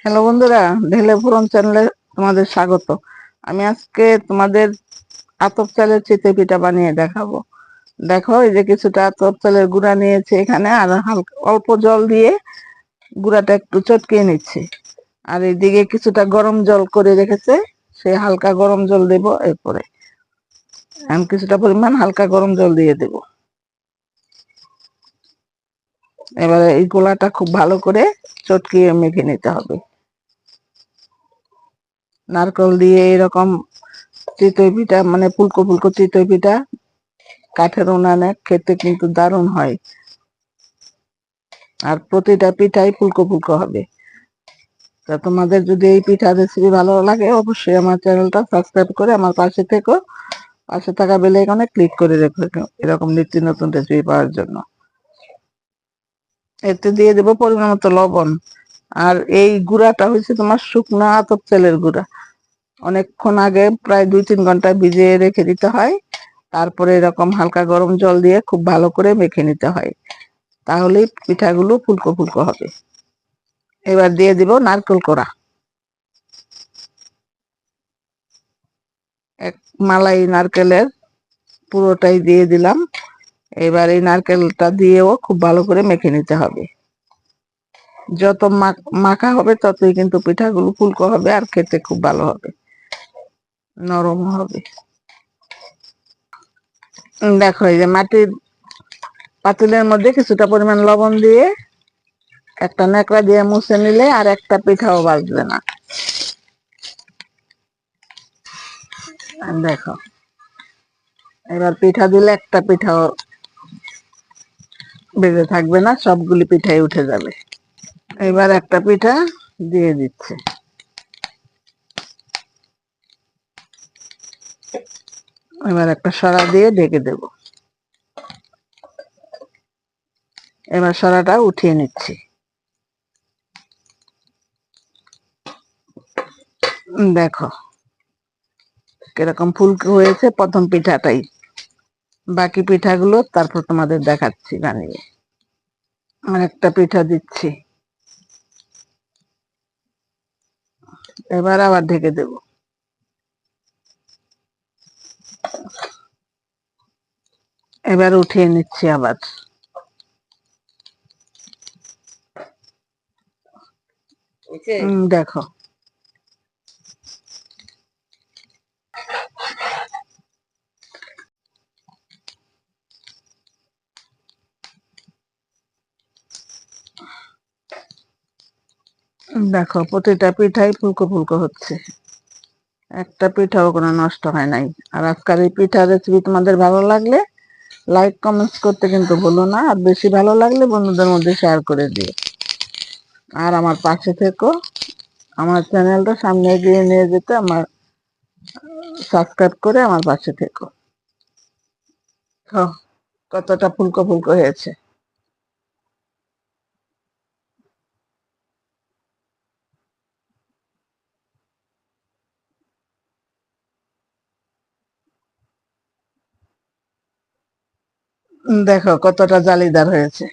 Hello বন্ধুরা, ঢেলে ফুরন চ্যানেলে তোমাদের স্বাগত। আমি আজকে তোমাদের আতপ চালের চিতই পিঠা বানিয়ে দেখাবো। দেখো, এই যে কিছুটা আতপ চালের গুঁড়া নিয়েছি এখানে, আর হালকা অল্প জল দিয়ে গুঁড়াটা একটু চটকিয়ে নিচ্ছি। আর এইদিকে কিছুটা গরম জল করে রেখেছে, সেই হালকা গরম জল দেব। এরপরে আমি কিছুটা পরিমাণ হালকা গরম জল দিয়ে দেব। এবারে এই গোলাটা খুব ভালো করে চটকিয়ে মেখে নিতে হবে। নারকেল দিয়ে এরকম চিতই পিঠা, মানে ফুলকো ফুলকো চিতই পিঠা কাঠের উনানে খেতে কিন্তু দারুণ হয়। আর প্রতিটা পিঠাই ফুলকো ফুলকো হবে। তা তোমাদের যদি এই পিঠা রেসিপি ভালো লাগে, অবশ্যই আমার চ্যানেলটা সাবস্ক্রাইব করে আমার পাশে থেকো। পাশে থাকা বেল আইকনে ক্লিক করে রেখো এরকম নিত্য নতুন রেসিপি পাওয়ার জন্য। এতে দিয়ে দেবো পরিমাণ মতো লবণ। আর এই গুঁড়াটা হচ্ছে তোমার শুকনো আতপ চালের গুঁড়া। অনেকক্ষণ আগে, প্রায় 2-3 ঘন্টা ভিজিয়ে রেখে দিতে হয়। তারপরে এরকম হালকা গরম জল দিয়ে খুব ভালো করে মেখে নিতে হয়, তাহলেই পিঠাগুলো ফুলকো ফুলকো হবে। এবার দিয়ে দিব নারকেল কোড়া, এক মালাই নারকেলের পুরোটাই দিয়ে দিলাম। এবার এই নারকেলটা দিয়েও খুব ভালো করে মেখে নিতে হবে। যত মাখা হবে ততই কিন্তু পিঠাগুলো ফুলকো হবে আর খেতে খুব ভালো হবে, নরম হবে। দেখো, এই যে মাটির পাতিলের মধ্যে কিছুটা পরিমাণ লবণ দিয়ে একটা ন্যাকড়া দিয়ে মুছে নিলে আর একটা পিঠাও বাজবে না। দেখো, এবার পিঠা দিলে একটা পিঠাও বেজে থাকবে না, সবগুলি পিঠাই উঠে যাবে। এবার একটা পিঠা দিয়ে দিচ্ছে। এবার একটা সরা দিয়ে ঢেকে দেব। এবার সরাটা উঠিয়ে নিচ্ছি। দেখো কিরকম ফুলকো হয়েছে প্রথম পিঠাটাই। বাকি পিঠাগুলো তারপর তোমাদের দেখাচ্ছি বানিয়ে। আর একটা পিঠা দিচ্ছি। এবার আবার ঢেকে দেব। এবার উঠিয়ে নিচ্ছি আবার। দেখো, দেখো প্রতিটা পিঠাই ফুলকো ফুলকো হচ্ছে, একটা পিঠাও কোনো নষ্ট হয় নাই। আর আজকাল এই পিঠা রেসিপি তোমাদের ভালো লাগলে লাইক কমেন্টস করতে কিন্তু ভুলো না। আর বেশি ভালো লাগলে বন্ধুদের মধ্যে শেয়ার করে দিও। আর আমার পাশে থেকো, আমার চ্যানেলটা সামনে এগিয়ে নিয়ে যেতে আমার সাবস্ক্রাইব করে আমার পাশে থেকো। কতটা ফুলকো ফুলকো হয়েছে। দেখো কতটা জালিদার হয়েছে।